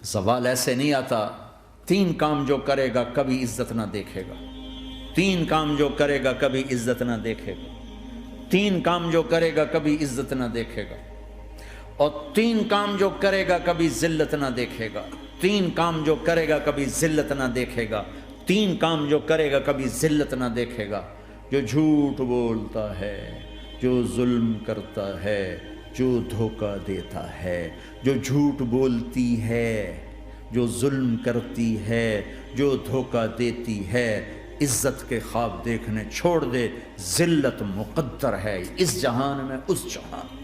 زوال ایسے نہیں آتا. 3 کام جو کرے گا کبھی عزت نہ دیکھے گا. 3 کام جو کرے گا کبھی عزت نہ دیکھے گا. 3 کام جو کرے گا کبھی عزت نہ دیکھے گا. اور 3 کام جو کرے گا کبھی ذلت نہ دیکھے گا. 3 کام جو کرے گا کبھی ذلت نہ دیکھے گا. 3 کام جو کرے گا کبھی ذلت نہ دیکھے گا. جو جھوٹ بولتا ہے، جو ظلم کرتا ہے، جو دھوکہ دیتا ہے، جو جھوٹ بولتی ہے، جو ظلم کرتی ہے، جو دھوکہ دیتی ہے، عزت کے خواب دیکھنے چھوڑ دے. ذلت مقدر ہے اس جہان میں اس جہان.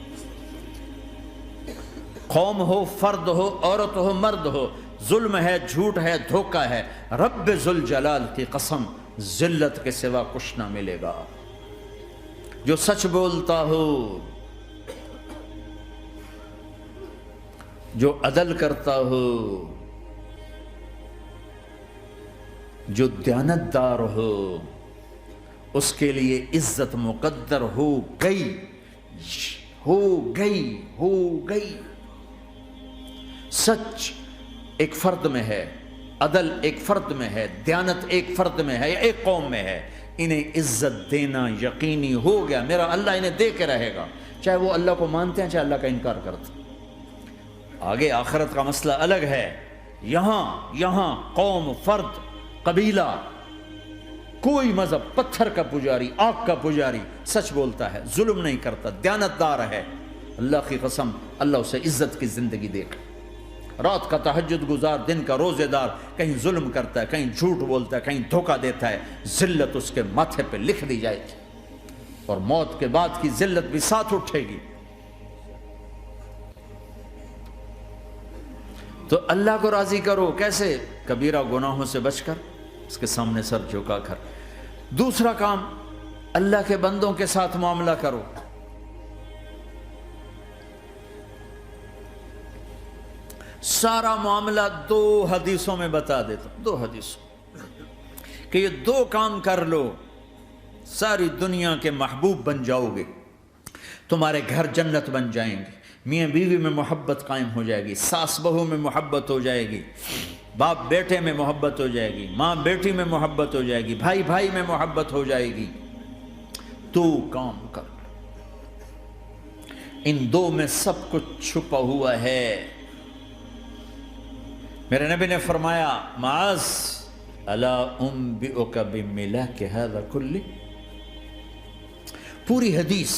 قوم ہو، فرد ہو، عورت ہو، مرد ہو، ظلم ہے، جھوٹ ہے، دھوکہ ہے، رب ذوالجلال کی قسم ذلت کے سوا کچھ نہ ملے گا. جو سچ بولتا ہو، جو عدل کرتا ہو، جو دیانتدار ہو، اس کے لیے عزت مقدر ہو گئی، ہو گئی، ہو گئی. سچ ایک فرد میں ہے، عدل ایک فرد میں ہے، دیانت ایک فرد میں ہے یا ایک قوم میں ہے. انہیں عزت دینا یقینی ہو گیا. میرا اللہ انہیں دے کے رہے گا، چاہے وہ اللہ کو مانتے ہیں چاہے اللہ کا انکار کرتے ہیں. آگے آخرت کا مسئلہ الگ ہے. یہاں قوم، فرد، قبیلہ، کوئی مذہب، پتھر کا پجاری، آگ کا پجاری سچ بولتا ہے، ظلم نہیں کرتا، دیانتدار ہے، اللہ کی قسم اللہ اسے عزت کی زندگی دے گا. رات کا تہجد گزار، دن کا روزے دار، کہیں ظلم کرتا ہے، کہیں جھوٹ بولتا ہے، کہیں دھوکہ دیتا ہے، ذلت اس کے ماتھے پہ لکھ دی جائے گی اور موت کے بعد کی ذلت بھی ساتھ اٹھے گی. تو اللہ کو راضی کرو کیسے؟ کبیرہ گناہوں سے بچ کر، اس کے سامنے سر جھکا کر. دوسرا کام، اللہ کے بندوں کے ساتھ معاملہ کرو. سارا معاملہ 2 حدیثوں میں بتا دیتا ہوں. 2 حدیثوں کہ یہ 2 کام کر لو، ساری دنیا کے محبوب بن جاؤ گے. تمہارے گھر جنت بن جائیں گے، میاں بیوی میں محبت قائم ہو جائے گی، ساس بہو میں محبت ہو جائے گی، باپ بیٹے میں محبت ہو جائے گی، ماں بیٹی میں محبت ہو جائے گی، بھائی بھائی میں محبت ہو جائے گی. 2 کام کر لو. ان 2 میں سب کچھ چھپا ہوا ہے. میرے نبی نے فرمایا معاذ الا انبئک بملاک ھذا کلہ. پوری حدیث.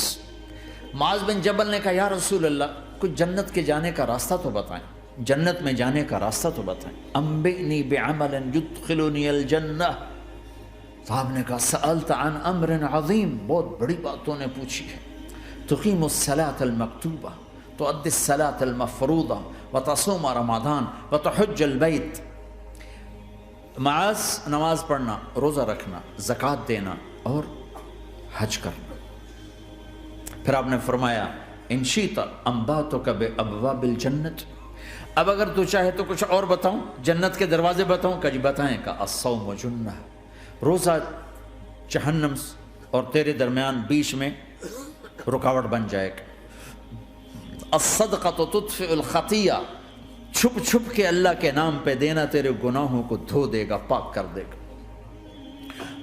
معاذ بن جبل نے کہا یا رسول اللہ کچھ جنت کے جانے کا راستہ تو بتائیں، جنت میں جانے کا راستہ تو بتائیں. انبئنی بعمل یدخلنی الجنہ. صاحب نے کہا سألت عن امر عظیم، بہت بڑی باتوں نے پوچھی ہے. تقیم الصلاۃ المکتوبہ، تؤدی الصلاۃ المفروضہ، وتصوم رمضان، وتحج البیت. معاذ نماز پڑھنا، روزہ رکھنا، زکوٰۃ دینا اور حج کرنا. پھر آپ نے فرمایا ان شئت انباتک بابواب الجنت. اب اگر تو چاہے تو کچھ اور بتاؤں، جنت کے دروازے بتاؤں؟ کہ جی بتائیں. کہ الصوم جنہ، روزہ جہنم اور تیرے درمیان بیچ میں رکاوٹ بن جائے گا. الصدقۃ تطفئ الخطیہ، چھپ چھپ کے اللہ کے نام پہ دینا تیرے گناہوں کو دھو دے گا، پاک کر دے گا.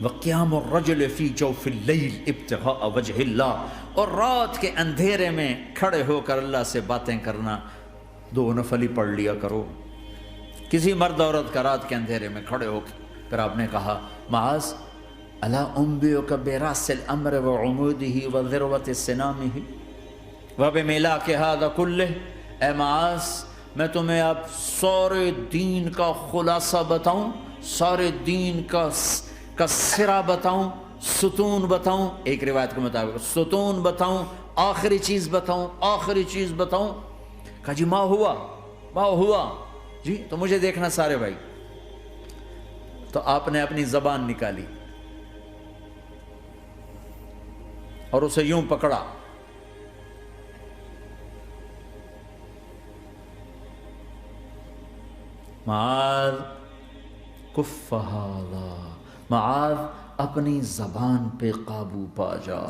وقیام الرجل فی جوف اللیل ابتغاء وجہ اللہ، اور رات کے اندھیرے میں کھڑے ہو کر اللہ سے باتیں کرنا. 2 نفل ہی پڑھ لیا کرو، کسی مرد عورت کا رات کے اندھیرے میں کھڑے ہو کے. پھر آپ نے کہا معاذ الا انبئک براس الامر وعمودہ وذروۃ سنامہ وبملاک ھذا کلہ. اے معاذ میں تمہیں اب سارے دین کا خلاصہ بتاؤں، سارے دین کا سرا بتاؤں، ستون بتاؤں. ایک روایت کے مطابق ستون بتاؤں، آخری چیز بتاؤں، آخری چیز بتاؤں. کہا جی ما ہوا جی تو مجھے دیکھنا سارے بھائی. تو آپ نے اپنی زبان نکالی اور اسے یوں پکڑا. معاذ کف ھذا، معاذ اپنی زبان پہ قابو پا جا.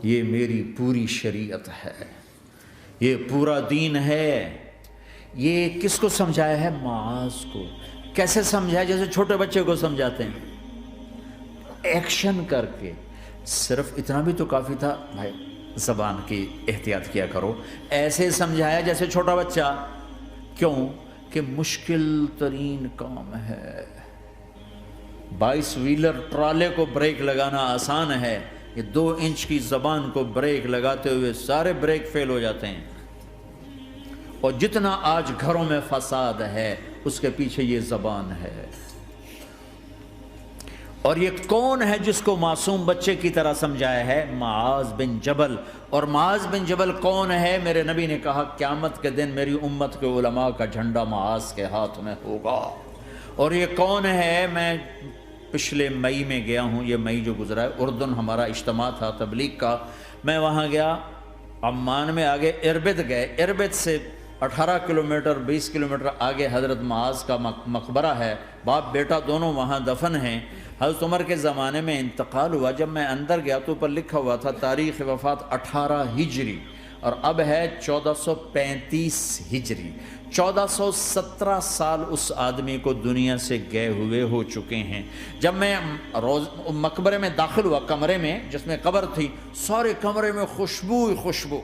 یہ میری پوری شریعت ہے، یہ پورا دین ہے، یہ کس کو سمجھایا ہے؟ معاذ کو۔ کیسے سمجھایا؟ جیسے چھوٹے بچے کو سمجھاتے ہیں، ایکشن کر کے۔ صرف اتنا بھی تو کافی تھا، بھائی زبان کی احتیاط کیا کرو، ایسے سمجھایا جیسے چھوٹا بچہ۔ کیوں کہ مشکل ترین کام ہے۔ 22 ویلر ٹرالے کو بریک لگانا آسان ہے، یہ 2 انچ کی زبان کو بریک لگاتے ہوئے سارے بریک فیل ہو جاتے ہیں۔ اور جتنا آج گھروں میں فساد ہے اس کے پیچھے یہ زبان ہے۔ اور یہ کون ہے جس کو معصوم بچے کی طرح سمجھایا ہے؟ معاذ بن جبل۔ اور معاذ بن جبل کون ہے؟ میرے نبی نے کہا قیامت کے دن میری امت کے علماء کا جھنڈا معاذ کے ہاتھ میں ہوگا۔ اور یہ کون ہے؟ میں پچھلے مئی میں گیا ہوں، یہ مئی جو گزرا ہے، اردن ہمارا اجتماع تھا تبلیغ کا، میں وہاں گیا، عمان میں آگے اربد گئے، اربد سے 18 کلومیٹر 20 کلومیٹر آگے حضرت معاذ کا مقبرہ ہے، باپ بیٹا دونوں وہاں دفن ہیں۔ حضرت عمر کے زمانے میں انتقال ہوا، جب میں اندر گیا تو اوپر لکھا ہوا تھا تاریخ وفات 18 ہجری، اور اب ہے 1435 ہجری۔ 1417 سال اس آدمی کو دنیا سے گئے ہوئے ہو چکے ہیں۔ جب میں مقبرے میں داخل ہوا، کمرے میں جس میں قبر تھی، سارے کمرے میں خوشبو ہی خوشبو۔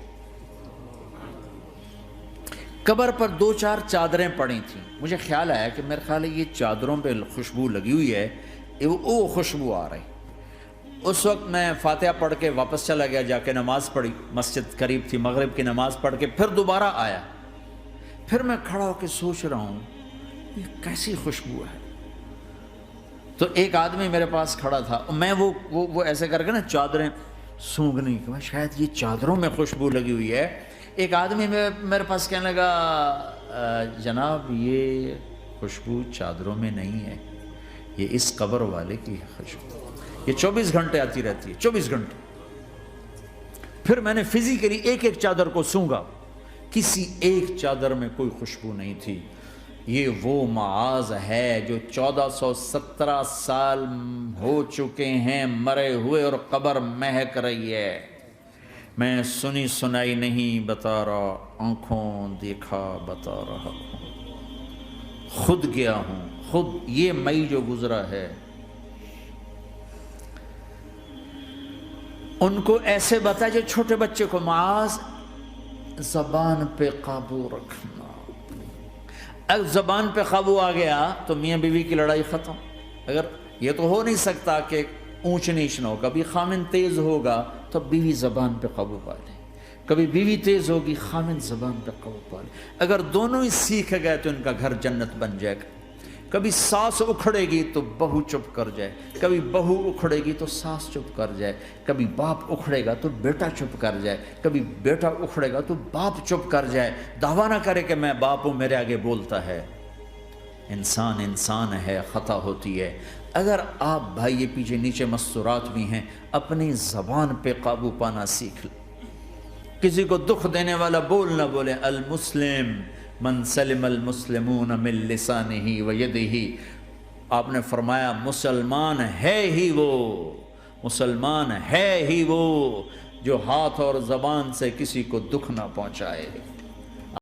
قبر پر 2-4 چادریں پڑی تھیں، مجھے خیال آیا کہ میرے خیال ہے یہ چادروں پہ خوشبو لگی ہوئی ہے، وہ خوشبو آ رہی۔ اس وقت میں فاتحہ پڑھ کے واپس چلا گیا، جا کے نماز پڑھی، مسجد قریب تھی، مغرب کی نماز پڑھ کے پھر دوبارہ آیا، پھر میں کھڑا ہو کے سوچ رہا ہوں یہ کیسی خوشبو ہے۔ تو ایک آدمی میرے پاس کھڑا تھا، میں وہ ایسے کر کے نا چادریں سونگھنے کی، شاید یہ چادروں میں خوشبو لگی ہوئی ہے۔ ایک آدمی میرے پاس کہنے لگا جناب یہ خوشبو چادروں میں نہیں ہے، یہ اس قبر والے کی خوشبو، یہ 24 گھنٹے آتی رہتی ہے، 24 گھنٹے۔ پھر میں نے فزیکلی ایک ایک چادر کو سونگا، کسی ایک چادر میں کوئی خوشبو نہیں تھی۔ یہ وہ معاذ ہے جو 1417 سال ہو چکے ہیں مرے ہوئے، اور قبر مہک رہی ہے۔ میں سنی سنائی نہیں بتا رہا، آنکھوں دیکھا بتا رہا ہوں، خود گیا ہوں، خود یہ مئی جو گزرا ہے۔ ان کو ایسے بتا جو چھوٹے بچے کو، معاذ زبان پہ قابو رکھنا۔ اگر زبان پہ قابو آ گیا تو میاں بیوی کی لڑائی ختم۔ اگر یہ تو ہو نہیں سکتا کہ اونچ نیچ نہ ہو، کبھی خامن تیز ہوگا تو بیوی زبان پہ قابو پا لے، کبھی بیوی تیز ہوگی خامن زبان پہ قابو پا لے۔ اگر دونوں ہی سیکھ گئے تو ان کا گھر جنت بن جائے گا۔ کبھی ساس اکھڑے گی تو بہو چپ کر جائے، کبھی بہو اکھڑے گی تو ساس چپ کر جائے، کبھی باپ اکھڑے گا تو بیٹا چپ کر جائے، کبھی بیٹا اکھڑے گا تو باپ چپ کر جائے، دعویٰ نہ کرے کہ میں باپ ہوں میرے آگے بولتا ہے۔ انسان ہے، خطا ہوتی ہے۔ اگر آپ بھائی یہ پیچھے نیچے مستورات بھی ہیں، اپنی زبان پہ قابو پانا سیکھ لیں۔ کسی کو دکھ دینے والا بول نہ بولے۔ المسلم من سلم المسلمون من لسانہ و یدہ، آپ نے فرمایا مسلمان ہے ہی وہ، مسلمان ہے ہی وہ جو ہاتھ اور زبان سے کسی کو دکھ نہ پہنچائے۔